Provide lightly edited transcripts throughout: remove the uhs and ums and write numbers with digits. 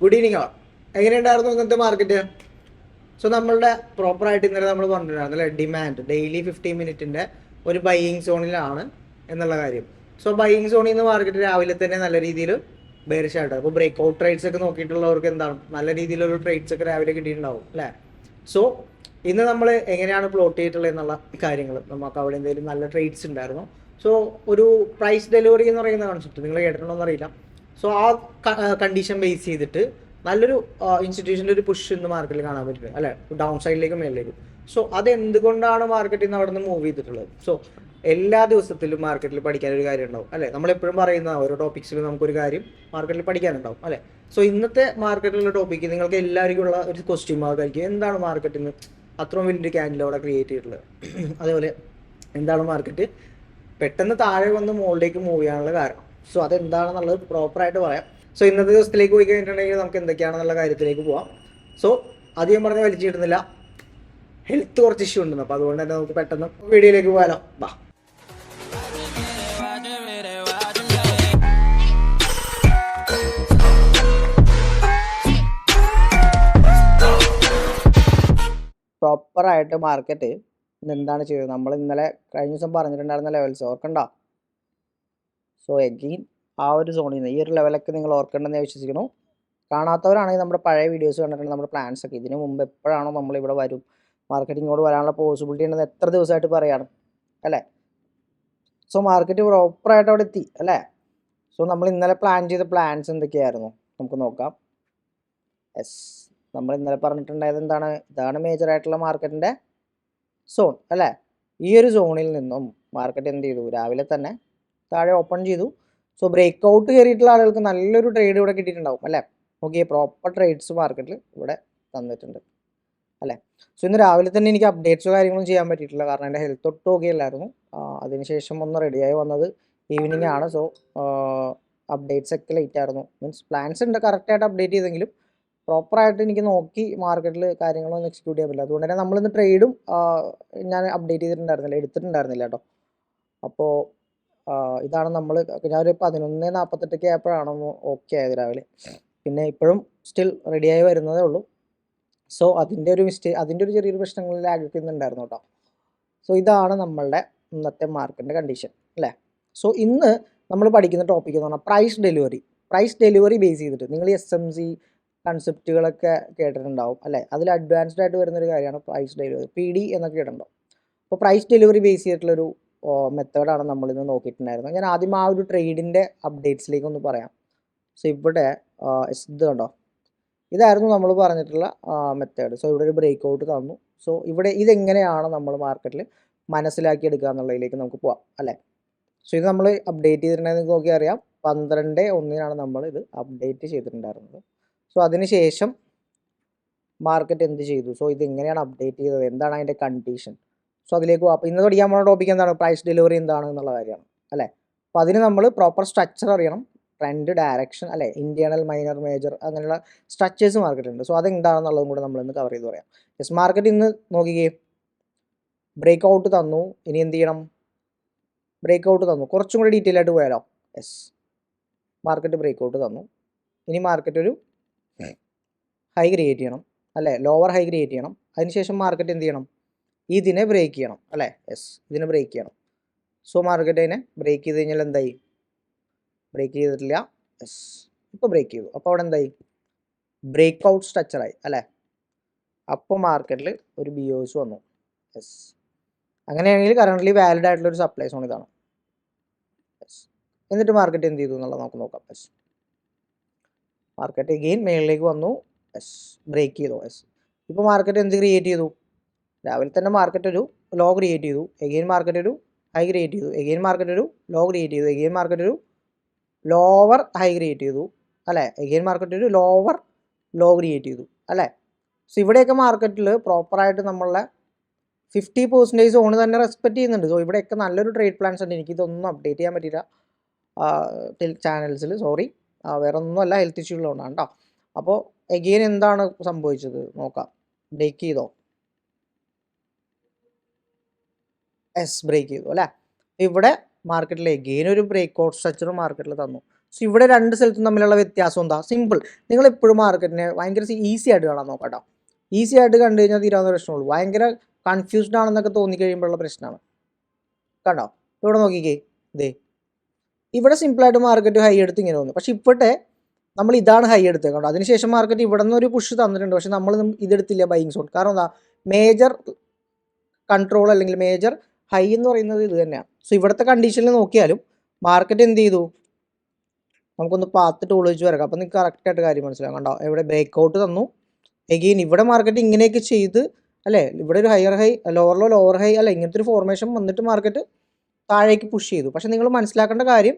Good evening ആൾ. എങ്ങനെയുണ്ടായിരുന്നു ഇന്നത്തെ market? So നമ്മളുടെ പ്രോപ്പറായിട്ട് ഇന്നലെ നമ്മൾ പറഞ്ഞിട്ടുണ്ടായിരുന്നു അല്ലേ, ഡിമാൻഡ് ഡെയിലി 15 മിനിറ്റിൻ്റെ ഒരു ബൈയിങ് സോണിലാണ് എന്നുള്ള കാര്യം. സോ ബൈയിങ് സോണിൽ നിന്ന് മാർക്കറ്റ് രാവിലെ തന്നെ നല്ല രീതിയിൽ ബെയറിഷായിട്ട്, അപ്പോൾ ബ്രേക്ക് ഔട്ട് ട്രേഡ്സ് ഒക്കെ നോക്കിയിട്ടുള്ളവർക്ക് എന്താണ് നല്ല രീതിയിലൊരു ട്രേഡ്സ് ഒക്കെ രാവിലെ കിട്ടിയിട്ടുണ്ടാവും അല്ലേ. സോ ഇന്ന് നമ്മൾ എങ്ങനെയാണ് പ്ലോട്ട് ചെയ്തിട്ടുള്ളത് എന്നുള്ള കാര്യങ്ങൾ, നമുക്ക് അവിടെ എന്തെങ്കിലും നല്ല ട്രേഡ്സ് ഉണ്ടായിരുന്നു. സോ ഒരു പ്രൈസ് ഡെലിവറി എന്ന് പറയുന്ന കോൺസെപ്റ്റ് നിങ്ങൾ കേട്ടിട്ടുണ്ടോ എന്നറിയില്ല. സോ ആ കണ്ടീഷൻ ബേസ് ചെയ്തിട്ട് നല്ലൊരു ഇൻസ്റ്റിറ്റ്യൂഷൻ്റെ ഒരു പുഷ് ഇന്ന് മാർക്കറ്റിൽ കാണാൻ പറ്റുന്നത് അല്ലെ, ഡൗൺ സൈഡിലേക്കും മേളിലേക്കും. സോ അതെന്തുകൊണ്ടാണ് മാർക്കറ്റിൽ നിന്ന് അവിടെ നിന്ന് മൂവ് ചെയ്തിട്ടുള്ളത്? സോ എല്ലാ ദിവസത്തിലും മാർക്കറ്റിൽ പഠിക്കാനൊരു കാര്യം ഉണ്ടാവും അല്ലെ. നമ്മളെപ്പോഴും പറയുന്ന ഓരോ ടോപ്പിക്സിൽ നമുക്കൊരു കാര്യം മാർക്കറ്റിൽ പഠിക്കാനുണ്ടാവും അല്ലെ. സോ ഇന്നത്തെ മാർക്കറ്റിലുള്ള ടോപ്പിക്ക് നിങ്ങൾക്ക് എല്ലാവർക്കും ഉള്ള ഒരു ക്വസ്റ്റ്യൻ മാർക്കായിരിക്കും, എന്താണ് മാർക്കറ്റിൽ നിന്ന് അത്രയും വലിയൊരു ക്യാൻഡിൽ അവിടെ ക്രിയേറ്റ് ചെയ്തിട്ടുള്ളത്. അതേപോലെ എന്താണ് മാർക്കറ്റ് പെട്ടെന്ന് താഴെ വന്ന് മുകളിലേക്ക് മൂവ് ചെയ്യാനുള്ള കാരണം. സോ അതെന്താണെന്നുള്ളത് പ്രോപ്പറായിട്ട് പറയാം. സോ ഇന്നത്തെ ദിവസത്തിലേക്ക് പോയി കഴിഞ്ഞിട്ടുണ്ടെങ്കിൽ നമുക്ക് എന്തൊക്കെയാണെന്നുള്ള കാര്യത്തിലേക്ക് പോവാം. സോ അധികം പറഞ്ഞ് വലിച്ചിടുന്നില്ല, ഹെൽത്ത് കുറച്ച് ഇഷ്യൂ ഉണ്ടെന്ന്, അപ്പോൾ അതുകൊണ്ട് തന്നെ നമുക്ക് പെട്ടെന്ന് വീഡിയോയിലേക്ക് പോകാലോ. വാ. പ്രോപ്പറായിട്ട് മാർക്കറ്റ് എന്താണ് ചെയ്തത്, നമ്മൾ ഇന്നലെ കഴിഞ്ഞ ദിവസം പറഞ്ഞിട്ടുണ്ടായിരുന്ന ലെവൽസ് ഓർക്കണ്ടോ? സോ എഗെയിൻ ആ ഒരു സോണിൽ നിന്ന് ഈ ഒരു ലെവലൊക്കെ നിങ്ങൾ ഓർക്കേണ്ടെന്ന് ഞാൻ വിശ്വസിക്കുന്നു. കാണാത്തവരാണെങ്കിൽ നമ്മുടെ പഴയ വീഡിയോസ് കണ്ടിട്ടുണ്ട്, നമ്മുടെ പ്ലാൻസ് ഒക്കെ. ഇതിന് മുമ്പ് എപ്പോഴാണോ നമ്മളിവിടെ വരും, മാർക്കറ്റിങ്ങോട് വരാനുള്ള പോസിബിലിറ്റി ഉണ്ടെന്ന് എത്ര ദിവസമായിട്ട് പറയാണ് അല്ലേ. സോ മാർക്കറ്റ് പ്രോപ്പറായിട്ട് അവിടെ എത്തി അല്ലേ. സോ നമ്മൾ ഇന്നലെ പ്ലാൻ ചെയ്ത പ്ലാൻസ് എന്തൊക്കെയായിരുന്നു നമുക്ക് നോക്കാം. യെസ്, നമ്മൾ ഇന്നലെ പറഞ്ഞിട്ടുണ്ടായത് എന്താണ്, ഇതാണ് മേജറായിട്ടുള്ള മാർക്കറ്റിൻ്റെ സോൺ അല്ലേ. ഈ ഒരു സോണിൽ നിന്നും മാർക്കറ്റ് എന്ത് ചെയ്തു, രാവിലെ തന്നെ താഴെ ഓപ്പൺ ചെയ്തു. സോ ബ്രേക്ക് ഔട്ട് കയറിയിട്ടുള്ള ആളുകൾക്ക് നല്ലൊരു ട്രേഡ് ഇവിടെ കിട്ടിയിട്ടുണ്ടാവും അല്ലേ. നോക്കിയേ, പ്രോപ്പർ ട്രേഡ്സ് മാർക്കറ്റിൽ ഇവിടെ തന്നിട്ടുണ്ട് അല്ലേ. സോ ഇന്ന് രാവിലെ തന്നെ എനിക്ക് അപ്ഡേറ്റ്സോ കാര്യങ്ങളും ചെയ്യാൻ പറ്റിയിട്ടില്ല, കാരണം എൻ്റെ ഹെൽത്ത് ഒട്ടും ഓക്കെ അല്ലായിരുന്നു. അതിനുശേഷം ഒന്ന് റെഡിയായി വന്നത് ഈവനിങ് ആണ്. സോ അപ്ഡേറ്റ്സ് ഒക്കെ ലേറ്റ് ആയിരുന്നു. മീൻസ് പ്ലാൻസ് ഉണ്ട് കറക്റ്റായിട്ട് അപ്ഡേറ്റ് ചെയ്തെങ്കിലും പ്രോപ്പറായിട്ട് എനിക്ക് നോക്കി മാർക്കറ്റിൽ കാര്യങ്ങളൊന്നും എക്സിക്യൂട്ട് ചെയ്യാൻ പറ്റില്ല. അതുകൊണ്ട് തന്നെ നമ്മളിന്ന് ട്രേഡും ഞാൻ അപ്ഡേറ്റ് ചെയ്തിട്ടുണ്ടായിരുന്നില്ല, എടുത്തിട്ടുണ്ടായിരുന്നില്ല കേട്ടോ. അപ്പോൾ ഇതാണ് നമ്മൾ, ഞാനൊരു 11:48 ആയപ്പോഴാണ് ഓക്കെ ആയത് രാവിലെ. പിന്നെ ഇപ്പോഴും സ്റ്റിൽ റെഡിയായി വരുന്നതേ ഉള്ളൂ. സോ അതിൻ്റെ ഒരു ചെറിയൊരു പ്രശ്നങ്ങൾ ലാഗ് ചെയ്യുന്നുണ്ടായിരുന്നു കേട്ടോ. സോ ഇതാണ് നമ്മളുടെ ഇന്നത്തെ മാർക്കറ്റിൻ്റെ കണ്ടീഷൻ അല്ലേ. സോ ഇന്ന് നമ്മൾ പഠിക്കുന്ന ടോപ്പിക് എന്ന് പറഞ്ഞാൽ പ്രൈസ് ഡെലിവറി ബേസ് ചെയ്തിട്ട് നിങ്ങൾ SMC കൺസെപ്റ്റുകളൊക്കെ കേട്ടിട്ടുണ്ടാവും അല്ലേ. അതിൽ അഡ്വാൻസ്ഡ് ആയിട്ട് വരുന്നൊരു കാര്യമാണ് പ്രൈസ് ഡെലിവറി, PD എന്നൊക്കെ കേട്ടിട്ടുണ്ടാവും. അപ്പോൾ പ്രൈസ് ഡെലിവറി ബേസ് ചെയ്തിട്ടുള്ളൊരു മെത്തേഡാണ് നമ്മളിന്ന് നോക്കിയിട്ടുണ്ടായിരുന്നത്. ഞാൻ ആദ്യം ആ ഒരു ട്രേഡിൻ്റെ അപ്ഡേറ്റ്സിലേക്ക് ഒന്ന് പറയാം. സോ ഇവിടെ ഇത് കണ്ടോ, ഇതായിരുന്നു നമ്മൾ പറഞ്ഞിട്ടുള്ള മെത്തേഡ്. സോ ഇവിടെ ഒരു ബ്രേക്ക് ഔട്ട് തന്നു. സോ ഇവിടെ ഇതെങ്ങനെയാണ് നമ്മൾ മാർക്കറ്റിൽ മനസ്സിലാക്കിയെടുക്കുക എന്നുള്ളതിലേക്ക് നമുക്ക് പോവാം അല്ലേ. സോ ഇത് നമ്മൾ അപ്ഡേറ്റ് ചെയ്തിട്ടുണ്ടെങ്കിൽ നോക്കി അറിയാം, 12/1 നമ്മൾ ഇത് അപ്ഡേറ്റ് ചെയ്തിട്ടുണ്ടായിരുന്നത്. സോ അതിനുശേഷം മാർക്കറ്റ് എന്ത് ചെയ്തു, സോ ഇത് എങ്ങനെയാണ് അപ്ഡേറ്റ് ചെയ്തത്, എന്താണ് അതിൻ്റെ കണ്ടീഷൻ, സോ അതിലേക്ക് പോകാം. അപ്പോൾ ഇന്ന് പഠിക്കാൻ പോകുന്ന ടോപ്പിക് എന്താണ്, പ്രൈസ് ഡെലിവറി എന്താണ് എന്നുള്ള കാര്യമാണ് അല്ലേ. അപ്പോൾ അതിന് നമ്മൾ പ്രോപ്പർ സ്ട്രക്ചർ അറിയണം, ട്രെൻഡ്, ഡയറക്ഷൻ അല്ലേ, ഇന്റേണൽ, മൈനർ, മേജർ, അങ്ങനെയുള്ള സ്ട്രക്ചേഴ്സ് മാർക്കറ്റുണ്ട്. സോ അതെന്താണെന്നുള്ളതും കൂടെ നമ്മളിന്ന് കവർ ചെയ്ത് പറയാം. യെസ്, മാർക്കറ്റ് ഇന്ന് നോക്കിക്കേ, ബ്രേക്ക് ഔട്ട് തന്നു. ഇനി എന്ത് ചെയ്യണം, ബ്രേക്ക് ഔട്ട് തന്നു, കുറച്ചും കൂടി ഡീറ്റെയിൽ ആയിട്ട് പോയാലോ. യെസ്, മാർക്കറ്റ് ബ്രേക്ക് ഔട്ട് തന്നു. ഇനി മാർക്കറ്റ് ഒരു ഹൈ ക്രിയേറ്റ് ചെയ്യണം അല്ലേ, ലോവർ ഹൈ ക്രിയേറ്റ് ചെയ്യണം. അതിനുശേഷം മാർക്കറ്റ് എന്ത് ചെയ്യണം, ഇതിനെ ബ്രേക്ക് ചെയ്യണം അല്ലേ. യെസ്, ഇതിനെ ബ്രേക്ക് ചെയ്യണം. സോ മാർക്കറ്റ് അതിനെ ബ്രേക്ക് ചെയ്ത് കഴിഞ്ഞാൽ എന്തായി, ബ്രേക്ക് ചെയ്തിട്ടില്ല. യെസ്, ഇപ്പോൾ ബ്രേക്ക് ചെയ്തു. അപ്പോൾ അവിടെ എന്തായി, ബ്രേക്ക് ഔട്ട് സ്ട്രക്ചറായി അല്ലേ. അപ്പോൾ മാർക്കറ്റിൽ ഒരു BOS വന്നു. യെസ്, അങ്ങനെയാണെങ്കിൽ കറൻ്റ്ലി വാലിഡ് ആയിട്ടുള്ളൊരു സപ്ലൈ സോൺ ഇതാണ്. യെസ്, എന്നിട്ട് മാർക്കറ്റ് എന്ത് ചെയ്തു എന്നുള്ളത് നമുക്ക് നോക്കാം. യെസ്, മാർക്കറ്റ് എഗെയിൻ മേളിലേക്ക് വന്നു. യെസ്, ബ്രേക്ക് ചെയ്തു. യെസ്, ഇപ്പോൾ മാർക്കറ്റ് എന്ത് ക്രിയേറ്റ് ചെയ്തു, രാവിലെ തന്നെ മാർക്കറ്റ് ഒരു ലോ ക്രിയേറ്റ് ചെയ്തു. എഗെയിൻ മാർക്കറ്റ് ഒരു ഹൈ ക്രിയേറ്റ് ചെയ്തു. എഗെയിൻ മാർക്കറ്റ് ഒരു ലോ ക്രിയേറ്റ് ചെയ്തു. എഗെയിൻ മാർക്കറ്റ് ഒരു ലോവർ ഹൈ ക്രിയേറ്റ് ചെയ്തു അല്ലേ. എഗെയിൻ മാർക്കറ്റ് ഒരു ലോവർ ലോ ക്രിയേറ്റ് ചെയ്തു അല്ലേ. സോ ഇവിടെയൊക്കെ മാർക്കറ്റിൽ പ്രോപ്പറായിട്ട് നമ്മളെ 50% സോണ് തന്നെ റെസ്പെക്റ്റ് ചെയ്യുന്നുണ്ട്. സോ ഇവിടെയൊക്കെ നല്ലൊരു ട്രേഡ് പ്ലാൻസ് ഉണ്ട്. എനിക്കിതൊന്നും അപ്ഡേറ്റ് ചെയ്യാൻ പറ്റില്ല ചാനൽസിൽ, സോറി. വേറെ ഒന്നുമല്ല, ഹെൽത്ത് ഇഷ്യൂ ഉള്ളതുകൊണ്ടാണ് കേട്ടോ. അപ്പോൾ എഗെയിൻ എന്താണ് സംഭവിച്ചത് നോക്കാം. ബ്രേക്ക് ചെയ്തോ, ബ്രേക്ക് ചെയ്തു അല്ലേ. ഇവിടെ മാർക്കറ്റിൽ എഗെയിൻ ഒരു ബ്രേക്ക് ഔട്ട് സ്ട്രക്ചർ മാർക്കറ്റിൽ തന്നു. സോ ഇവിടെ രണ്ട് സ്ഥലത്തും തമ്മിലുള്ള വ്യത്യാസം എന്താ? സിമ്പിൾ. നിങ്ങൾ എപ്പോഴും മാർക്കറ്റിനെ ഭയങ്കര ഈസി ആയിട്ട് കാണാൻ നോക്കട്ടോ. ഈസി ആയിട്ട് കണ്ടു കഴിഞ്ഞാൽ തീരാവുന്ന പ്രശ്നമുള്ളൂ. ഭയങ്കര കൺഫ്യൂസ്ഡ് ആണെന്നൊക്കെ തോന്നിക്കഴിയുമ്പോഴുള്ള പ്രശ്നമാണ്. കണ്ടോ? ഇവിടെ നോക്കിക്കേ, ഇതേ ഇവിടെ സിമ്പിളായിട്ട് മാർക്കറ്റ് ഹൈ എടുത്ത് ഇങ്ങനെ വന്നു. പക്ഷെ ഇവിടെ നമ്മൾ ഇതാണ് ഹൈ എടുത്തത് കണ്ടോ. അതിനുശേഷം മാർക്കറ്റ് ഇവിടെ നിന്ന് ഒരു പുഷ് തന്നിട്ടുണ്ട്. പക്ഷെ നമ്മൾ ഇതെടുത്തില്ല ബൈയിങ് സോൺ. കാരണം എന്താ? മേജർ കൺട്രോൾ അല്ലെങ്കിൽ മേജർ ഹൈ എന്ന് പറയുന്നത് ഇത് തന്നെയാണ്. സോ ഇവിടുത്തെ കണ്ടീഷനിൽ നോക്കിയാലും മാർക്കറ്റ് എന്ത് ചെയ്തു? നമുക്കൊന്ന് പാത്ത് ടൂൾ വെച്ച് വരക്കാം. അപ്പം നിങ്ങൾക്ക് കറക്റ്റായിട്ട് കാര്യം മനസ്സിലാവും. കണ്ടോ, ഇവിടെ ബ്രേക്ക് ഔട്ട് തന്നു. എഗെയിൻ ഇവിടെ മാർക്കറ്റ് ഇങ്ങനെയൊക്കെ ചെയ്ത് അല്ലേ, ഇവിടെ ഒരു higher high, lower low, lower high അല്ല, ഇങ്ങനത്തെ ഒരു ഫോർമേഷൻ വന്നിട്ട് മാർക്കറ്റ് താഴേക്ക് പുഷ് ചെയ്തു. പക്ഷെ നിങ്ങൾ മനസ്സിലാക്കേണ്ട കാര്യം,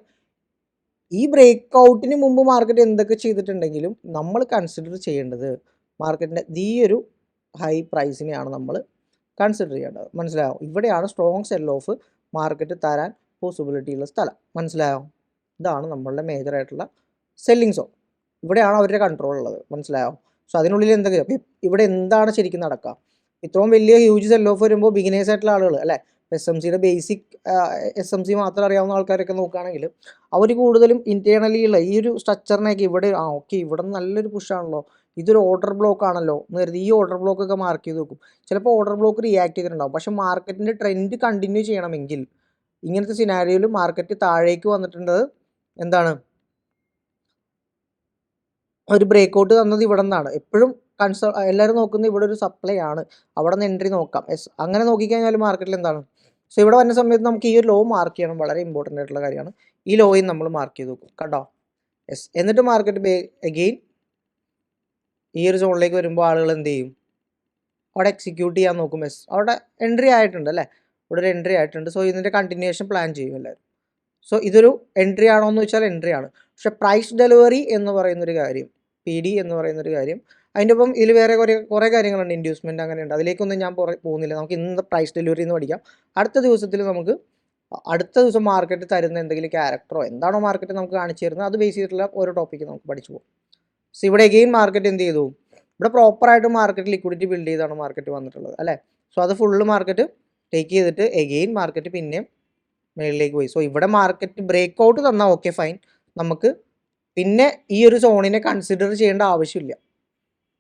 ഈ ബ്രേക്ക് ഔട്ടിന് മുമ്പ് മാർക്കറ്റ് എന്തൊക്കെ ചെയ്തിട്ടുണ്ടെങ്കിലും നമ്മൾ കൺസിഡർ ചെയ്യേണ്ടത് മാർക്കറ്റിൻ്റെ ഈ ഒരു ഹൈ പ്രൈസിനെയാണ് നമ്മൾ കൺസിഡർ ചെയ്യേണ്ടത്. മനസ്സിലായോ? ഇവിടെയാണ് സ്ട്രോങ് സെൽ ഓഫ് മാർക്കറ്റ് തരാൻ പോസിബിലിറ്റി ഉള്ള സ്ഥലം. മനസ്സിലായോ? ഇതാണ് നമ്മളുടെ മേജറായിട്ടുള്ള സെല്ലിങ് സോൺ. ഇവിടെയാണ് അവരുടെ കൺട്രോൾ ഉള്ളത്. മനസ്സിലായോ? സോ അതിനുള്ളിൽ എന്തൊക്കെ അപ്പം ഇവിടെ എന്താണ് ശരിക്കും നടക്കുക? ഇത്രയും വലിയ ഹ്യൂജ് സെൽ ഓഫ് വരുമ്പോൾ ബിഗിനേഴ്സ് ആയിട്ടുള്ള ആളുകൾ അല്ലേ, SMCയുടെ ബേസിക് SMC മാത്രം അറിയാവുന്ന ആൾക്കാരൊക്കെ നോക്കുകയാണെങ്കിൽ അവർ കൂടുതലും ഇൻറ്റേർണലി ഉള്ള ഈ ഒരു സ്ട്രക്ചറിനെയൊക്കെ ഇവിടെ ഓക്കെ ഇവിടെ നല്ലൊരു പുഷാണല്ലോ, ഇതൊരു ഓർഡർ ബ്ലോക്ക് ആണല്ലോ എന്ന് കരുതി ഈ ഓർഡർ ബ്ലോക്കൊക്കെ മാർക്ക് ചെയ്ത് വെക്കും. ചിലപ്പോൾ ഓർഡർ ബ്ലോക്ക് റിയാക്ട് ചെയ്തിട്ടുണ്ടാവും. പക്ഷേ മാർക്കറ്റിൻ്റെ ട്രെൻഡ് കണ്ടിന്യൂ ചെയ്യണമെങ്കിൽ ഇങ്ങനത്തെ സിനാരിയോയിൽ മാർക്കറ്റ് താഴേക്ക് വന്നിട്ടുണ്ട്. എന്താണ് ഒരു ബ്രേക്ക് ഔട്ട് തന്നത് ഇവിടെ നിന്നാണ്. എപ്പോഴും എല്ലാവരും നോക്കുന്നത് ഇവിടെ ഒരു സപ്ലൈ ആണ്, അവിടെ നിന്ന് എൻട്രി നോക്കാം. അങ്ങനെ നോക്കിക്കഴിഞ്ഞാൽ മാർക്കറ്റിൽ എന്താണ്? സോ ഇവിടെ വരുന്ന സമയത്ത് നമുക്ക് ഈ ഒരു ലോ മാർക്ക് ചെയ്യണം. വളരെ ഇമ്പോർട്ടൻ്റ് ആയിട്ടുള്ള കാര്യമാണ്. ഈ ലോയും നമ്മൾ മാർക്ക് ചെയ്ത് നോക്കും. കണ്ടോ? എന്നിട്ട് മാർക്കറ്റ് അഗെയിൻ ഈ ഒരു സോണിലേക്ക് വരുമ്പോൾ ആളുകൾ എന്ത് ചെയ്യും? അവിടെ എക്സിക്യൂട്ട് ചെയ്യാൻ നോക്കും. അവിടെ എൻട്രി ആയിട്ടുണ്ട് അല്ലേ, ഇവിടെ ഒരു എൻട്രി ആയിട്ടുണ്ട്. സോ ഇതിൻ്റെ കണ്ടിന്യൂഷൻ പ്ലാൻ ചെയ്യും എല്ലാവരും. സോ ഇതൊരു എൻട്രി ആണോ എന്ന് വെച്ചാൽ എൻട്രി ആണ്. പക്ഷെ പ്രൈസ് ഡെലിവറി എന്ന് പറയുന്നൊരു കാര്യം, PD എന്ന് പറയുന്നൊരു കാര്യം, അതിൻ്റെ ഒപ്പം ഇതിൽ വേറെ കുറേ കാര്യങ്ങളുണ്ട്, ഇൻഡ്യൂസ്മെൻറ്റ് അങ്ങനെയുണ്ട്. അതിലേക്കൊന്നും ഞാൻ പോകുന്നില്ല. നമുക്ക് ഇന്ന് പ്രൈസ് ഡെലിവറി എന്ന് പഠിക്കാം. അടുത്ത ദിവസത്തിൽ നമുക്ക് അടുത്ത ദിവസം മാർക്കറ്റ് തരുന്ന എന്തെങ്കിലും ക്യാരക്ടറോ എന്താണോ മാർക്കറ്റ് നമുക്ക് കാണിച്ചു തരുന്നത് അത് ബേസ് ചെയ്തിട്ടുള്ള ഓരോ ടോപ്പിക്ക് നമുക്ക് പഠിച്ചു പോകും. സോ ഇവിടെ എഗെയിൻ മാർക്കറ്റ് എന്ത് ചെയ്തു? ഇവിടെ പ്രോപ്പറായിട്ട് മാർക്കറ്റ് ലിക്വിഡിറ്റി ബിൽഡ് ചെയ്താണ് മാർക്കറ്റ് വന്നിട്ടുള്ളത് അല്ലേ. സോ അത് ഫുള്ള് മാർക്കറ്റ് ടേക്ക് ചെയ്തിട്ട് എഗെയിൻ മാർക്കറ്റ് പിന്നെയും മേളിലേക്ക് പോയി. സോ ഇവിടെ മാർക്കറ്റ് ബ്രേക്ക് ഔട്ട് തന്നാൽ ഓക്കെ ഫൈൻ, നമുക്ക് പിന്നെ ഈ ഒരു സോണിനെ കൺസിഡർ ചെയ്യേണ്ട ആവശ്യമില്ല.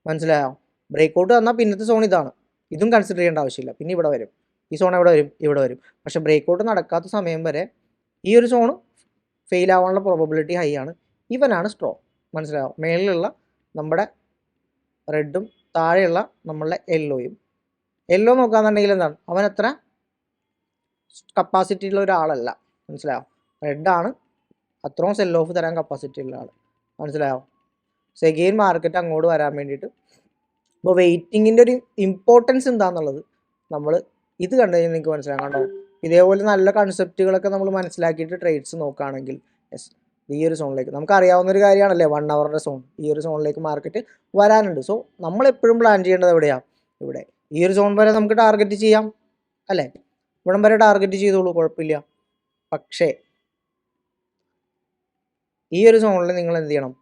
മനസ്സിലായോ? ബ്രേക്ക് ഔട്ട് തന്നാൽ പിന്നത്തെ സോൺ ഇതാണ്, ഇതും കൺസിഡർ ചെയ്യേണ്ട ആവശ്യമില്ല. പിന്നെ ഇവിടെ വരും, ഈ സോൺ എവിടെ വരും? ഇവിടെ വരും. പക്ഷേ ബ്രേക്ക് ഔട്ട് നടക്കാത്ത സമയം വരെ ഈ ഒരു സോൺ ഫെയിൽ ആവാനുള്ള പ്രോബബിലിറ്റി ഹൈ ആണ്. ഇവനാണ് സ്ട്രോങ്. മനസ്സിലായോ? മേളിലുള്ള നമ്മുടെ റെഡും താഴെയുള്ള നമ്മളുടെ യെല്ലോയും. യെല്ലോ നോക്കാന്നുണ്ടെങ്കിൽ എന്താണ്, അവൻ അത്ര കപ്പാസിറ്റി ഉള്ള ഒരാളല്ല. മനസ്സിലായോ? റെഡാണ് അത്രയും സെൽ ഓഫ് തരാൻ കപ്പാസിറ്റി ഉള്ള ആൾ. മനസ്സിലായോ? സോ എഗെയിൻ മാർക്കറ്റ് അങ്ങോട്ട് വരാൻ വേണ്ടിയിട്ട് ഇപ്പോൾ വെയിറ്റിങ്ങിൻ്റെ ഒരു ഇമ്പോർട്ടൻസ് എന്താണെന്നുള്ളത് നമ്മൾ ഇത് കണ്ടു കഴിഞ്ഞാൽ നിങ്ങൾക്ക് മനസ്സിലാക്കാം. കണ്ടോ? ഇതേപോലെ നല്ല കൺസെപ്റ്റുകളൊക്കെ നമ്മൾ മനസ്സിലാക്കിയിട്ട് ട്രേഡ്സ് നോക്കുകയാണെങ്കിൽ ഈ ഒരു സോണിലേക്ക് നമുക്ക് അറിയാവുന്ന ഒരു കാര്യമാണല്ലേ 1 അവറിൻ്റെ സോൺ. ഈ ഒരു സോണിലേക്ക് മാർക്കറ്റ് വരാനുണ്ട്. സോ നമ്മളെപ്പോഴും പ്ലാൻ ചെയ്യേണ്ടത് എവിടെയാണ്? ഇവിടെ ഈ ഒരു സോൺ വരെ നമുക്ക് ടാർഗറ്റ് ചെയ്യാം അല്ലേ, ഇവിടം വരെ ടാർഗറ്റ് ചെയ്തോളൂ, കുഴപ്പമില്ല. പക്ഷേ ഈ ഒരു സോണിൽ നിങ്ങൾ എന്ത് ചെയ്യണം?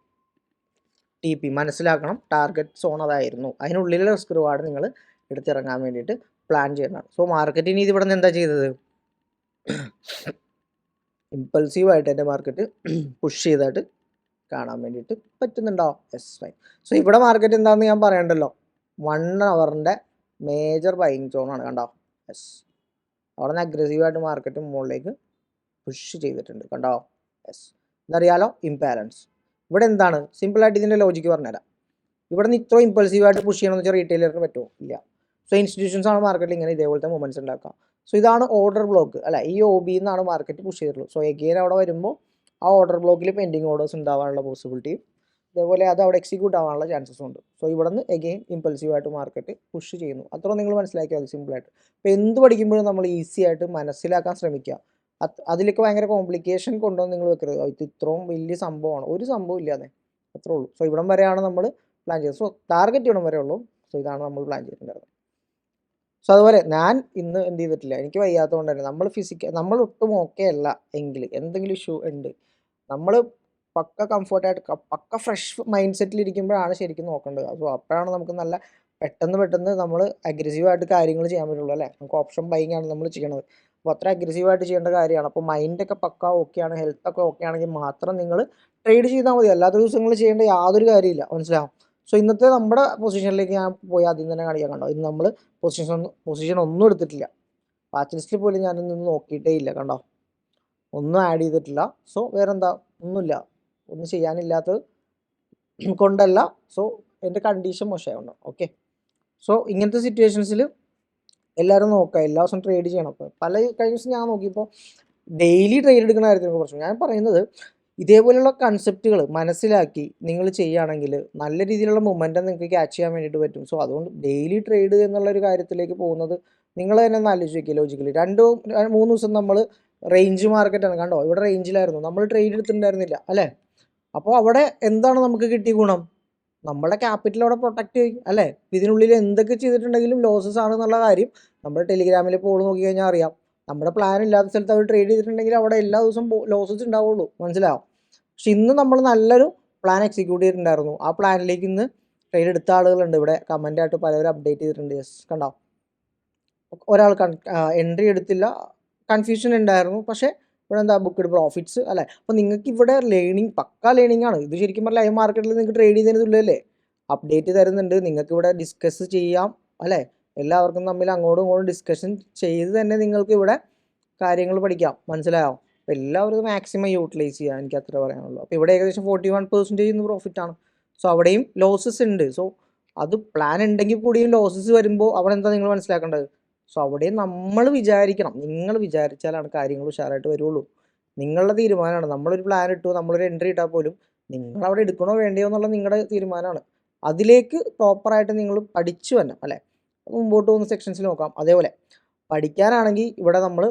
TP മനസ്സിലാക്കണം. ടാർഗറ്റ് സോൺ അതായിരുന്നു, അതിനുള്ളിലെ റിസ്ക് റിവാർഡ് നിങ്ങൾ എടുത്തിറങ്ങാൻ വേണ്ടിയിട്ട് പ്ലാൻ ചെയ്യുന്നതാണ്. സോ മാർക്കറ്റിന് ഇത് ഇവിടെ നിന്ന് എന്താ ചെയ്തത്? ഇമ്പൾസീവായിട്ട് എൻ്റെ മാർക്കറ്റ് പുഷ് ചെയ്തായിട്ട് കാണാൻ വേണ്ടിയിട്ട് പറ്റുന്നുണ്ടോ? ഫൈൻ. സോ ഇവിടെ മാർക്കറ്റ് എന്താണെന്ന് ഞാൻ പറയണ്ടല്ലോ, 1 അവറിൻ്റെ മേജർ ബൈയിങ് സോണാണ്. കണ്ടോ? അവിടെ നിന്ന് അഗ്രസീവായിട്ട് മാർക്കറ്റ് മുകളിലേക്ക് പുഷ് ചെയ്തിട്ടുണ്ട്. കണ്ടോ? ഇതറിയാലോ, ഇംബാലൻസ്. ഇവിടെ എന്താണ്? സിമ്പിളായിട്ട് ഇതിൻ്റെ ലോജിക്ക് പറഞ്ഞുതരാം. ഇവിടെ നിന്ന് ഇത്രയും ഇമ്പൾസീവായിട്ട് പുഷ് ചെയ്യണമെന്ന് വെച്ചാൽ റീറ്റെയിലർക്ക് പറ്റുമോ? ഇല്ല. സോ ഇൻസ്റ്റിറ്റ്യൂഷൻസ് ആണ് മാർക്കറ്റിൽ ഇങ്ങനെ ഇതേപോലത്തെ മൂവ്മെൻറ്റ്സ് ഉണ്ടാക്കുക. സോ ഇതാണ് ഓർഡർ ബ്ലോക്ക് അല്ല, ഈ OB എന്നാണ് മാർക്കറ്റ് പുഷ് ചെയ്തിട്ടുള്ളത്. സോ എഗെയിൻ അവിടെ വരുമ്പോൾ ആ ഓർഡർ ബ്ലോക്കിൽ പെൻഡിങ് ഓർഡേഴ്സ് ഉണ്ടാവാനുള്ള പോസിബിലിറ്റിയും അതേപോലെ അത് അവിടെ എക്സിക്യൂട്ട് ആവാനുള്ള ചാൻസസും ഉണ്ട്. സോ ഇവിടെ നിന്ന് എഗെയിൻ ഇമ്പൾസീവായിട്ട് മാർക്കറ്റ് പുഷ് ചെയ്യുന്നു. അത്ര നിങ്ങൾ മനസ്സിലാക്കിയാൽ മതി സിമ്പിളായിട്ട്. അപ്പോൾ എന്ത് പഠിക്കുമ്പോഴും നമ്മൾ ഈസി ആയിട്ട് മനസ്സിലാക്കാൻ ശ്രമിക്കുക. അതിലേക്ക് ഭയങ്കര കോംപ്ലിക്കേഷൻ കൊണ്ടുവന്ന് നിങ്ങൾ വെക്കരുത്. ഇത് ഇത്രയും വലിയ സംഭവമാണ്, ഒരു സംഭവം ഇല്ലാതെ അത്രേ ഉള്ളൂ. സോ ഇവിടം വരെയാണ് നമ്മൾ പ്ലാൻ ചെയ്തത്. സോ ടാർഗറ്റ് ഇവിടം വരെ ഉള്ളൂ. സോ ഇതാണ് നമ്മൾ പ്ലാൻ ചെയ്തിട്ടുണ്ടായിരുന്നത്. സോ അതുപോലെ ഞാൻ ഇന്ന് എന്ത് ചെയ്തിട്ടില്ല, എനിക്ക് വയ്യാത്തതുകൊണ്ട് തന്നെ നമ്മൾ ഒട്ടും ഓക്കെ അല്ല എങ്കിൽ എന്തെങ്കിലും ഇഷ്യൂ ഉണ്ട്, നമ്മൾ പക്ക കംഫർട്ടായിട്ട് പക്ക ഫ്രഷ് മൈൻഡ് സെറ്റിലിരിക്കുമ്പോഴാണ് ശരിക്കും നോക്കേണ്ടത്. സോ അപ്പോഴാണ് നമുക്ക് നല്ല പെട്ടെന്ന് നമ്മൾ അഗ്രസീവായിട്ട് കാര്യങ്ങൾ ചെയ്യാൻ പറ്റുള്ളൂ അല്ലേ. നമുക്ക് ഓപ്ഷൻ ബൈങ് ആണ് നമ്മൾ ചെയ്യണത്. അപ്പോൾ അത്ര അഗ്രസീവായിട്ട് ചെയ്യേണ്ട കാര്യമാണ്. അപ്പോൾ മൈൻഡൊക്കെ പക്കാ ഓക്കെയാണ്, ഹെൽത്തൊക്കെ ഓക്കെ ആണെങ്കിൽ മാത്രം നിങ്ങൾ ട്രേഡ് ചെയ്താൽ മതി. അല്ലാത്ത ദിവസങ്ങൾ ചെയ്യേണ്ട യാതൊരു കാര്യമില്ല. മനസ്സിലാവും? സോ ഇന്നത്തെ നമ്മുടെ പൊസിഷനിലേക്ക് ഞാൻ പോയി ആദ്യം തന്നെ കാണിക്കാൻ കണ്ടോ. ഇന്ന് നമ്മൾ പൊസിഷൻ ഒന്നും എടുത്തിട്ടില്ല. വാച്ച് ലിസ്റ്റിൽ പോലും ഞാനൊന്നും നോക്കിയിട്ടേ ഇല്ല. കണ്ടോ, ഒന്നും ആഡ് ചെയ്തിട്ടില്ല. സോ വേറെന്താ, ഒന്നുമില്ല, ഒന്നും ചെയ്യാനില്ലാത്തത് കൊണ്ടല്ല. സോ എൻ്റെ കണ്ടീഷൻ മോശമായതുകൊണ്ട്. ഓക്കെ, സോ ഇങ്ങനത്തെ സിറ്റുവേഷൻസിൽ എല്ലാവരും നോക്കുക, എല്ലാ ദിവസവും ട്രേഡ് ചെയ്യണം. അപ്പോൾ കഴിഞ്ഞ ദിവസം ഞാൻ നോക്കിയപ്പോൾ ഡെയിലി ട്രേഡ് എടുക്കുന്ന കാര്യത്തിനെ കുറിച്ച് ഞാൻ പറയുന്നത്, ഇതേപോലെയുള്ള കൺസെപ്റ്റുകൾ മനസ്സിലാക്കി നിങ്ങൾ ചെയ്യുകയാണെങ്കിൽ നല്ല രീതിയിലുള്ള മൊമെൻറ്റം നിങ്ങൾക്ക് ക്യാച്ച് ചെയ്യാൻ വേണ്ടിയിട്ട് പറ്റും. സോ അതുകൊണ്ട് ഡെയിലി ട്രേഡ് എന്നുള്ളൊരു കാര്യത്തിലേക്ക് പോകുന്നത് നിങ്ങൾ തന്നെ ഒന്ന് ആലോചിച്ച് വയ്ക്കുക. ലോജിക്കലി 2-3 ദിവസം നമ്മൾ റേഞ്ച് മാർക്കറ്റാണ്. കണ്ടോ, ഇവിടെ റേഞ്ചിലായിരുന്നു, നമ്മൾ ട്രേഡ് എടുത്തിട്ടുണ്ടായിരുന്നില്ല അല്ലേ. അപ്പോൾ അവിടെ എന്താണ് നമുക്ക് കിട്ടിയ ഗുണം? നമ്മുടെ ക്യാപിറ്റൽ അവിടെ പ്രൊട്ടക്റ്റ് ചെയ്യും അല്ലേ. ഇതിനുള്ളിൽ എന്തൊക്കെ ചെയ്തിട്ടുണ്ടെങ്കിലും ലോസസ് ആണെന്നുള്ള കാര്യം നമ്മുടെ ടെലിഗ്രാമിൽ പോൾ നോക്കി കഴിഞ്ഞാൽ അറിയാം. നമ്മുടെ പ്ലാൻ ഇല്ലാത്ത സ്ഥലത്ത് അവർ ട്രേഡ് ചെയ്തിട്ടുണ്ടെങ്കിൽ അവിടെ എല്ലാ ദിവസവും ലോസസ് ഉണ്ടാവുള്ളൂ. മനസ്സിലാവും? പക്ഷെ ഇന്ന് നമ്മൾ നല്ലൊരു പ്ലാൻ എക്സിക്യൂട്ട് ചെയ്തിട്ടുണ്ടായിരുന്നു. ആ പ്ലാനിലേക്ക് ഇന്ന് ട്രേഡ് എടുത്ത ആളുകളുണ്ട്. ഇവിടെ കമൻ്റായിട്ട് പലവരും അപ്ഡേറ്റ് ചെയ്തിട്ടുണ്ട്. യെസ്, കണ്ടോ, ഒരാൾ എൻട്രി എടുത്തില്ല, കൺഫ്യൂഷൻ ഉണ്ടായിരുന്നു. പക്ഷേ ഇവിടെ എന്താ, ബുക്ക്ഡ് പ്രോഫിറ്റ്സ് അല്ലേ. അപ്പോൾ നിങ്ങൾക്ക് ഇവിടെ പക്കാ ലേണിംഗ് ആണ് ഇത്. ശരിക്കും പറഞ്ഞാൽ ലൈവ് മാർക്കറ്റിൽ നിങ്ങൾക്ക് ട്രേഡ് ചെയ്തതിന് തുല്യമല്ലേ. അപ്ഡേറ്റ് തരുന്നുണ്ട്, നിങ്ങൾക്ക് ഇവിടെ ഡിസ്കസ് ചെയ്യാം അല്ലേ. എല്ലാവർക്കും തമ്മിൽ അങ്ങോട്ടും ഇങ്ങോട്ടും ഡിസ്കഷൻ ചെയ്ത് തന്നെ നിങ്ങൾക്ക് ഇവിടെ കാര്യങ്ങൾ പഠിക്കാം. മനസ്സിലായോ? അപ്പോൾ എല്ലാവരും മാക്സിമം യൂട്ടിലൈസ് ചെയ്യാൻ എനിക്ക് അത്ര പറയാനുള്ളൂ. അപ്പോൾ ഇവിടെ ഏകദേശം 41% പ്രോഫിറ്റാണ്. സോ അവിടെയും ലോസസ് ഉണ്ട്. സോ അത് പ്ലാൻ ഉണ്ടെങ്കിൽ കൂടിയും ലോസസ് വരുമ്പോൾ അവിടെ എന്താ നിങ്ങൾ മനസ്സിലാക്കേണ്ടത്? സോ അവിടെയും നമ്മൾ വിചാരിക്കണം. നിങ്ങൾ വിചാരിച്ചാലാണ് കാര്യങ്ങൾ ഉഷാറായിട്ട് വരുള്ളൂ. നിങ്ങളുടെ തീരുമാനമാണ്. നമ്മളൊരു പ്ലാൻ ഇട്ടു, നമ്മളൊരു എൻട്രി ഇട്ടാൽ പോലും നിങ്ങൾ അവിടെ എടുക്കണോ വേണ്ടയോ എന്നുള്ള നിങ്ങളുടെ തീരുമാനമാണ്. അതിലേക്ക് പ്രോപ്പറായിട്ട് നിങ്ങൾ പഠിച്ചു വരണം അല്ലേ. മുമ്പോട്ട് പോകുന്ന സെക്ഷൻസിൽ നോക്കാം. അതേപോലെ പഠിക്കാനാണെങ്കിൽ ഇവിടെ നമ്മൾ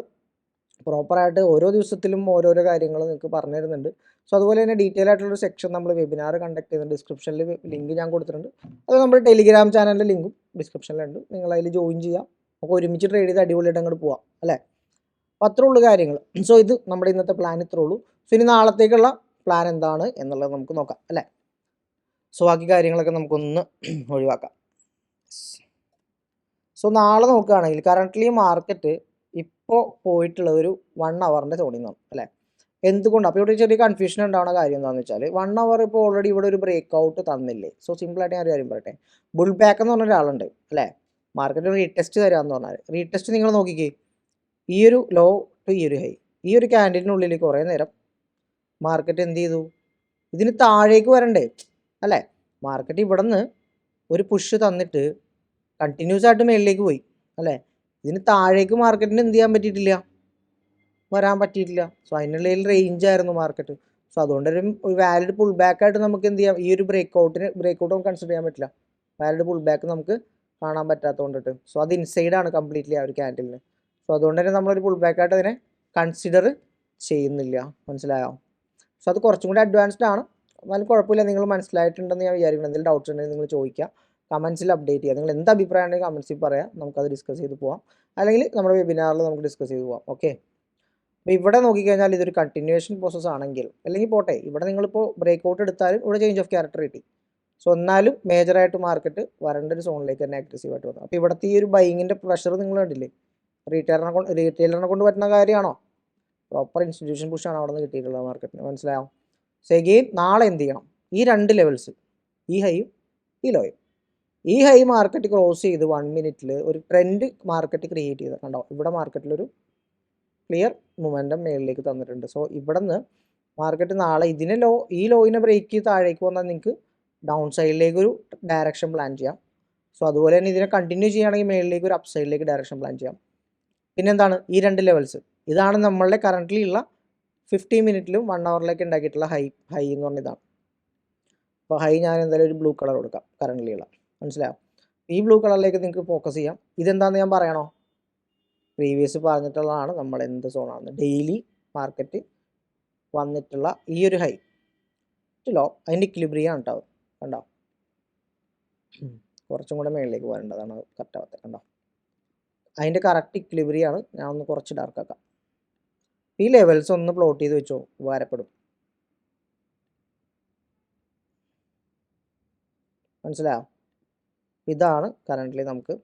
പ്രോപ്പറായിട്ട് ഓരോ ദിവസത്തിലും ഓരോരോ കാര്യങ്ങൾ നിങ്ങൾക്ക് പറഞ്ഞു തരുന്നുണ്ട്. സോ അതുപോലെ തന്നെ ഡീറ്റെയിൽ ആയിട്ടുള്ളൊരു സെക്ഷൻ നമ്മൾ വെബിനാർ കണ്ടക്ട് ചെയ്യുന്നുണ്ട്. ഡിസ്ക്രിപ്ഷനിൽ ലിങ്ക് ഞാൻ കൊടുത്തിട്ടുണ്ട്. അത് നമ്മുടെ ടെലിഗ്രാം ചാനലിൻ്റെ ലിങ്കും ഡിസ്ക്രിപ്ഷനിലുണ്ട്. നിങ്ങൾ അതിൽ ജോയിൻ ചെയ്യാം. നമുക്ക് ഒരുമിച്ച് ട്രേഡ് ചെയ്ത് അടിപൊളിയായിട്ട് അങ്ങോട്ട് പോവാം അല്ലേ. അപ്പോൾ അത്രേ ഉള്ളൂ കാര്യങ്ങൾ. സോ ഇത് നമ്മുടെ ഇന്നത്തെ പ്ലാൻ ഇത്രേ ഉള്ളൂ. സോ ഇനി നാളത്തേക്കുള്ള പ്ലാൻ എന്താണ് എന്നുള്ളത് നമുക്ക് നോക്കാം അല്ലേ. സോ ബാക്കി കാര്യങ്ങളൊക്കെ നമുക്കൊന്ന് ഒഴിവാക്കാം. സോ നാളെ നോക്കുകയാണെങ്കിൽ കറൻ്റ്ലി മാർക്കറ്റ് ഇപ്പോൾ പോയിട്ടുള്ളത് ഒരു 1 ഹവറിൻ്റെ സോണിൽ നിന്നാണ് അല്ലേ. എന്തുകൊണ്ടാണ്? അപ്പോൾ ഇവിടെ ചെറിയ കൺഫ്യൂഷൻ ഉണ്ടാവുന്ന കാര്യം എന്താണെന്ന് വെച്ചാൽ 1 ഹവർ ഇപ്പോൾ ഓൾറെഡി ഇവിടെ ഒരു ബ്രേക്ക് ഔട്ട് തന്നില്ലേ. സോ സിമ്പിളായിട്ട് ഞാൻ ഒരു കാര്യം പറയട്ടെ. ബുൾ ബാക്ക് എന്ന് പറഞ്ഞ ഒരാളുണ്ട് അല്ലേ. മാർക്കറ്റ് റീടെസ്റ്റ് തരാമെന്ന് പറഞ്ഞാൽ റീടെസ്റ്റ് നിങ്ങൾ നോക്കിക്കേ. ഈ ഒരു ലോ ടു ഈ ഒരു ഹൈ, ഈ ഒരു ക്യാൻഡിലിനുള്ളിൽ കുറേ നേരം മാർക്കറ്റ് എന്ത് ചെയ്തു? ഇതിന് താഴേക്ക് വരണ്ടേ അല്ലേ. മാർക്കറ്റ് ഇവിടെ നിന്ന് ഒരു പുഷ് തന്നിട്ട് കണ്ടിന്യൂസ് ആയിട്ട് മേളിലേക്ക് പോയി അല്ലേ. ഇതിന് താഴേക്ക് മാർക്കറ്റിന് എന്ത് ചെയ്യാൻ പറ്റിയിട്ടില്ല, വരാൻ പറ്റിയിട്ടില്ല. സോ അതിനുള്ളിൽ റേഞ്ച് ആയിരുന്നു മാർക്കറ്റ്. സോ അതുകൊണ്ടൊരു വാലിഡ് പുൾ ബാക്ക് ആയിട്ട് നമുക്ക് എന്ത് ചെയ്യാം, ഈ ഒരു ബ്രേക്ക് ഔട്ട് നമുക്ക് കൺസിഡർ ചെയ്യാൻ പറ്റില്ല. വാലിഡ് പുൾ ബാക്ക് നമുക്ക് കാണാൻ പറ്റാത്തതുകൊണ്ടിട്ട്. സോ അത് ഇൻസൈഡാണ് കംപ്ലീറ്റ്ലി ആ ഒരു ക്യാൻഡിലിന്. സോ അതുകൊണ്ട് തന്നെ നമ്മളൊരു പുൾ ബാക്ക് ആയിട്ട് അതിനെ കൺസിഡർ ചെയ്യുന്നില്ല. മനസ്സിലായോ? സോ അത് കുറച്ചും കൂടി അഡ്വാൻസ്ഡ് ആണ്. എന്നാലും കുഴപ്പമില്ല. നിങ്ങൾ മനസ്സിലായിട്ടുണ്ടെന്ന് ഞാൻ വിചാരിക്കണം. എന്തെങ്കിലും ഡൗട്ട്സ് ഉണ്ടെങ്കിൽ നിങ്ങൾ ചോദിക്കുക, കമൻസിൽ അപ്ഡേറ്റ് ചെയ്യുക. നിങ്ങൾ എന്ത് അഭിപ്രായം ഉണ്ടെങ്കിൽ കമൻസിൽ പറയാം, നമുക്കത് ഡിസ്കസ് ചെയ്ത് പോവാം. അല്ലെങ്കിൽ നമ്മുടെ വെബിനാറിൽ നമുക്ക് ഡിസ്കസ് ചെയ്ത് പോവാം. ഓക്കെ, അപ്പോൾ ഇവിടെ നോക്കിക്കഴിഞ്ഞാൽ ഇതൊരു കണ്ടിന്യൂവേഷൻ പ്രോസസ് ആണെങ്കിൽ, അല്ലെങ്കിൽ പോട്ടെ, ഇവിടെ നിങ്ങളിപ്പോൾ ബ്രേക്ക് ഔട്ട് എടുത്താലും ഇവിടെ ചേഞ്ച് ഓഫ് ക്യാരക്ടർ കിട്ടി. സോ എന്നാലും മേജറായിട്ട് മാർക്കറ്റ് വരേണ്ട ഒരു സോണിലേക്ക് തന്നെ അഗ്രസീവായിട്ട് വന്നു. അപ്പോൾ ഇവിടുത്തെ ഈ ഒരു ബൈങ്ങിൻ്റെ പ്രഷർ നിങ്ങൾ കണ്ടില്ലേ. റീറ്റെയിലറിനെ കൊണ്ട് പറ്റുന്ന കാര്യമാണോ? പ്രോപ്പർ ഇൻസ്റ്റിറ്റ്യൂഷൻ പുഷാണ് അവിടെ നിന്ന് കിട്ടിയിട്ടുള്ളത് മാർക്കറ്റിന്. മനസ്സിലാവും? സോ എഗെയിൻ നാളെ എന്ത് ചെയ്യണം? ഈ 2 ലെവൽസ്, ഈ ഹൈയും ഈ ലോയും, ഈ ഹൈ മാർക്കറ്റ് ക്രോസ് ചെയ്ത് 1 മിനിറ്റിൽ ഒരു ട്രെൻഡ് മാർക്കറ്റ് ക്രിയേറ്റ് ചെയ്ത് കണ്ടോ. ഇവിടെ മാർക്കറ്റിലൊരു ക്ലിയർ മൊമെൻറ്റം മേളിലേക്ക് തന്നിട്ടുണ്ട്. സോ ഇവിടെ നിന്ന് മാർക്കറ്റ് നാളെ ഇതിനെ ഈ ലോയിനെ ബ്രേക്ക് ചെയ്ത് താഴേക്ക് വന്നാൽ നിങ്ങൾക്ക് ഡൗൺ സൈഡിലേക്ക് ഒരു ഡയറക്ഷൻ പ്ലാൻ ചെയ്യാം. സോ അതുപോലെ തന്നെ ഇതിനെ കണ്ടിന്യൂ ചെയ്യുകയാണെങ്കിൽ മേളിലേക്ക് ഒരു അപ്പ് സൈഡിലേക്ക് ഡയറക്ഷൻ പ്ലാൻ ചെയ്യാം. പിന്നെന്താണ്? ഈ 2 ലെവൽസ്, ഇതാണ് നമ്മളുടെ കറൻ്റ്ലി ഉള്ള 50 മിനിറ്റിലും 1 ഹവറിലേക്ക് ഉണ്ടാക്കിയിട്ടുള്ള ഹൈ എന്ന് പറഞ്ഞ ഇതാണ്. അപ്പോൾ ഹൈ ഞാൻ എന്തായാലും ഒരു ബ്ലൂ കളർ കൊടുക്കാം കറൻ്റ്ലി ഉള്ള. മനസ്സിലാവും? ഈ ബ്ലൂ കളറിലേക്ക് നിങ്ങൾക്ക് ഫോക്കസ് ചെയ്യാം. ഇതെന്താണെന്ന് ഞാൻ പറയണോ? പ്രീവിയസ് പറഞ്ഞിട്ടുള്ളതാണ് നമ്മൾ എന്ത് സോണാണെന്ന്. ഡെയിലി മാർക്കറ്റ് വന്നിട്ടുള്ള ഈ ഒരു ഹൈ ലോ അതിൻ്റെ ഇക്വിലിബ്രിയം ആണ് കേട്ടോ. കണ്ടോ, കുറച്ചും കൂടെ മേളിലേക്ക് പോരേണ്ടതാണ്, കറക്റ്റ് ആവാത്ത. കണ്ടോ, അതിൻ്റെ കറക്റ്റ് ഇക്വിലിബ്രിയം ആണ്. ഞാൻ ഒന്ന് കുറച്ച് ഡാർക്ക് ആക്കാം. ഈ ലെവൽസ് ഒന്ന് പ്ലോട്ട് ചെയ്ത് വെച്ചോ, ഉപകാരപ്പെടും. മനസ്സിലായോ? ഇതാണ് കറൻ്റ്ലി നമുക്ക്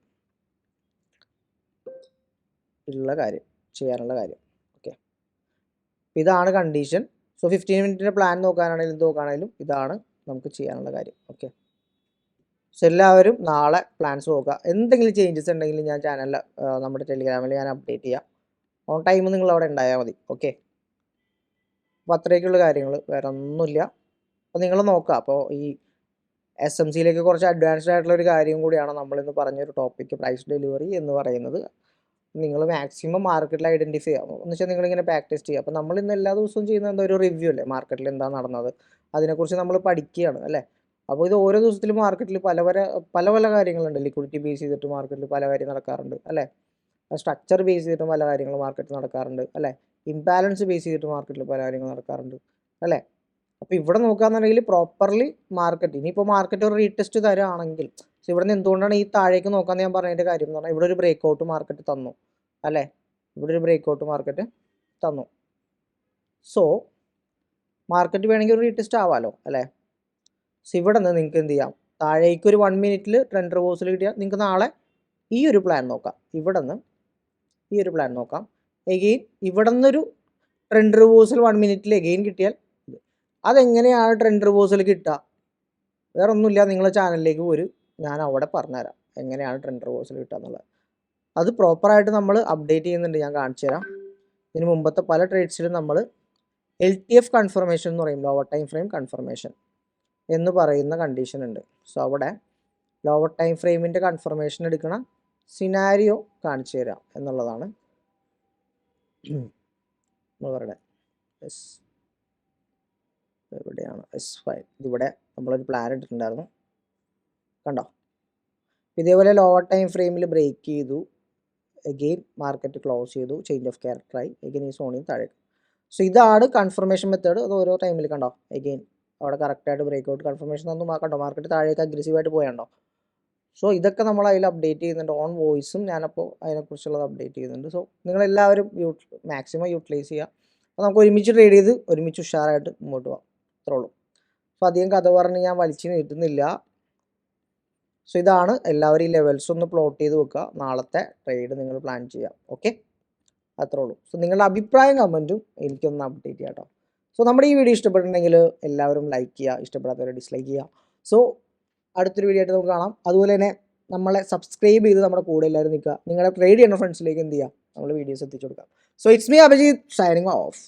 ഉള്ള കാര്യം. ചെയ്യാനുള്ള കാര്യം. ഓക്കെ, ഇതാണ് കണ്ടീഷൻ. സോ 15 മിനിറ്റിൻ്റെ പ്ലാൻ നോക്കാനാണെങ്കിലും ഇതാണ് നമുക്ക് ചെയ്യാനുള്ള കാര്യം. ഓക്കെ, സോ എല്ലാവരും നാളെ പ്ലാൻസ് നോക്കുക. എന്തെങ്കിലും ചേഞ്ചസ് ഉണ്ടെങ്കിൽ ഞാൻ ചാനലിൽ നമ്മുടെ ടെലിഗ്രാമിൽ ഞാൻ അപ്ഡേറ്റ് ചെയ്യാം. ഓൺ ടൈം നിങ്ങൾ അവിടെ ഉണ്ടായാൽ മതി. ഓക്കെ, അപ്പോൾ അത്രയൊക്കെയുള്ള കാര്യങ്ങൾ, വേറെ ഒന്നുമില്ല. അപ്പോൾ നിങ്ങൾ നോക്കുക. അപ്പോൾ ഈ SMCയിലേക്ക് കുറച്ച് അഡ്വാൻസ്ഡ് ആയിട്ടുള്ള ഒരു കാര്യം കൂടിയാണ് നമ്മളിന്ന് പറഞ്ഞൊരു ടോപ്പിക്ക്, പ്രൈസ് ഡെലിവറി എന്ന് പറയുന്നത്. നിങ്ങൾ മാക്സിമം മാർക്കറ്റിൽ ഐഡൻറ്റിഫൈ ചെയ്യാം എന്ന് വെച്ചാൽ നിങ്ങളിങ്ങനെ ബാക്ക് ടെസ്റ്റ് ചെയ്യുക. അപ്പോൾ നമ്മൾ ഇന്ന് എല്ലാ ദിവസവും ചെയ്യുന്ന എന്താ ഒരു റിവ്യൂ അല്ലേ, മാർക്കറ്റിൽ എന്താ നടന്നത് അതിനെക്കുറിച്ച് നമ്മൾ പഠിക്കുകയാണ് അല്ലേ. അപ്പോൾ ഇത് ഓരോ ദിവസത്തിലും മാർക്കറ്റിൽ പല പല കാര്യങ്ങളുണ്ട്. ലിക്വിഡിറ്റി ബേസ് ചെയ്തിട്ട് മാർക്കറ്റിൽ പല കാര്യം നടക്കാറുണ്ട് അല്ലേ. സ്ട്രക്ചർ ബേസ് ചെയ്തിട്ട് പല കാര്യങ്ങൾ മാർക്കറ്റിൽ നടക്കാറുണ്ട് അല്ലേ. ഇംബാലൻസ് ബേസ് ചെയ്തിട്ട് മാർക്കറ്റിൽ പല കാര്യങ്ങൾ നടക്കാറുണ്ട് അല്ലേ. അപ്പോൾ ഇവിടെ നോക്കുകയാണെന്നുണ്ടെങ്കിൽ പ്രോപ്പർലി മാർക്കറ്റ്, ഇനിയിപ്പോൾ മാർക്കറ്റ് ഒരു റീടെസ്റ്റ് തരാണെങ്കിൽ, സോ ഇവിടെ നിന്ന് എന്തുകൊണ്ടാണ് ഈ താഴേക്ക് നോക്കാമെന്ന് ഞാൻ പറഞ്ഞതിൻ്റെ കാര്യം എന്ന് പറഞ്ഞാൽ ഇവിടെ ഒരു ബ്രേക്ക് ഔട്ട് മാർക്കറ്റ് തന്നു അല്ലേ. ഇവിടെ ഒരു ബ്രേക്ക് ഔട്ട് മാർക്കറ്റ് തന്നു. സോ മാർക്കറ്റ് വേണമെങ്കിൽ ഒരു റീടെസ്റ്റ് ആവാമല്ലോ അല്ലേ. സോ ഇവിടെ നിന്ന് നിങ്ങൾക്ക് എന്ത് ചെയ്യാം, താഴേക്ക് ഒരു 1 മിനിറ്റിൽ ട്രെൻഡ് റിവേഴ്സൽ കിട്ടിയാൽ നിങ്ങൾക്ക് നാളെ ഈ ഒരു പ്ലാൻ നോക്കാം. ഇവിടെ നിന്ന് ഈ ഒരു പ്ലാൻ നോക്കാം. എഗെയിൻ ഇവിടെ നിന്നൊരു ട്രെൻഡ് റിവേഴ്സൽ 1 മിനിറ്റിൽ എഗെയിൻ കിട്ടിയാൽ അതെങ്ങനെയാണ് ട്രെൻഡ് റിവേഴ്സൽ കിട്ടുക, വേറെ ഒന്നുമില്ല, നിങ്ങളെ ചാനലിലേക്ക് വരും, ഞാൻ അവിടെ പറഞ്ഞുതരാം എങ്ങനെയാണ് ട്രെൻഡ് റിവേഴ്സൽ കിട്ടുക എന്നുള്ളത്. അത് പ്രോപ്പറായിട്ട് നമ്മൾ അപ്ഡേറ്റ് ചെയ്യുന്നുണ്ട്, ഞാൻ കാണിച്ചു തരാം. ഇതിന് മുമ്പത്തെ പല ട്രേഡ്സിലും നമ്മൾ LTF കൺഫർമേഷൻ എന്ന് പറയും, ലോവർ ടൈം ഫ്രെയിം കൺഫർമേഷൻ എന്ന് പറയുന്ന കണ്ടീഷൻ ഉണ്ട്. സോ അവിടെ ലോവർ ടൈം ഫ്രെയിമിൻ്റെ കൺഫർമേഷൻ എടുക്കണ സിനാരിയോ കാണിച്ചു തരാം എന്നുള്ളതാണ് നമ്മളുടെ എവിടെയാണ് S5. ഇതിവിടെ നമ്മളൊരു പ്ലാൻ ഇട്ടിട്ടുണ്ടായിരുന്നു, കണ്ടോ. ഇതേപോലെ ലോവർ ടൈം ഫ്രെയിമിൽ ബ്രേക്ക് ചെയ്തു, എഗെയിൻ മാർക്കറ്റ് ക്ലോസ് ചെയ്തു, ചേഞ്ച് ഓഫ് ക്യാരക്ടറായി, എഗെയിൻ ഈ സോണിൽ താഴേക്ക്. സോ ഇതാണ് കൺഫർമേഷൻ മെത്തേഡ്. അത് ഓരോ ടൈമിൽ കണ്ടോ, എഗെയിൻ അവിടെ കറക്റ്റായിട്ട് ബ്രേക്ക് ഔട്ട് കൺഫർമേഷൻ തന്നു, കണ്ടോ മാർക്കറ്റ് താഴേക്ക് അഗ്രസീവായിട്ട് പോയാണ്ടോ. സോ ഇതൊക്കെ നമ്മൾ അതിൽ അപ്ഡേറ്റ് ചെയ്യുന്നുണ്ട്, ഓൺ വോയിസും ഞാനപ്പോൾ അതിനെക്കുറിച്ചുള്ളത് അപ്ഡേറ്റ് ചെയ്യുന്നുണ്ട്. സോ നിങ്ങളെല്ലാവരും മാക്സിമം യൂട്ടിലൈസ് ചെയ്യുക. അപ്പോൾ നമുക്ക് ഒരുമിച്ച് ട്രേഡ് ചെയ്ത് ഒരുമിച്ച് ഉഷാറായിട്ട് മുമ്പോട്ട് പോകാം, അത്രേ ഉള്ളൂ. സോ അധികം കഥ പറഞ്ഞ് ഞാൻ വലിച്ചു നീട്ടുന്നില്ല. സോ ഇതാണ്, എല്ലാവരും ഈ ലെവൽസ് ഒന്ന് പ്ലോട്ട് ചെയ്ത് വെക്കുക, നാളത്തെ ട്രേഡ് നിങ്ങൾ പ്ലാൻ ചെയ്യാം. ഓക്കെ, അത്രേ ഉള്ളൂ. സോ നിങ്ങളുടെ അഭിപ്രായം കമൻറ്റും എനിക്കൊന്ന് അപ്ഡേറ്റ് ചെയ്യാം കേട്ടോ. സോ നമ്മുടെ ഈ വീഡിയോ ഇഷ്ടപ്പെട്ടിട്ടുണ്ടെങ്കിൽ എല്ലാവരും ലൈക്ക് ചെയ്യുക, ഇഷ്ടപ്പെടാത്തവരെ ഡിസ്ലൈക്ക് ചെയ്യുക. സോ അടുത്തൊരു വീഡിയോ ആയിട്ട് നമുക്ക് കാണാം. അതുപോലെ തന്നെ നമ്മളെ സബ്സ്ക്രൈബ് ചെയ്ത് നമ്മുടെ കൂടെ എല്ലാവരും നിൽക്കുക. നിങ്ങളുടെ ട്രേഡ് ചെയ്യുന്ന ഫ്രണ്ട്സിലേക്ക് എന്ത് ചെയ്യുക, നമ്മൾ വീഡിയോസ് എത്തിച്ചു കൊടുക്കാം. So it's me Abhijith signing off.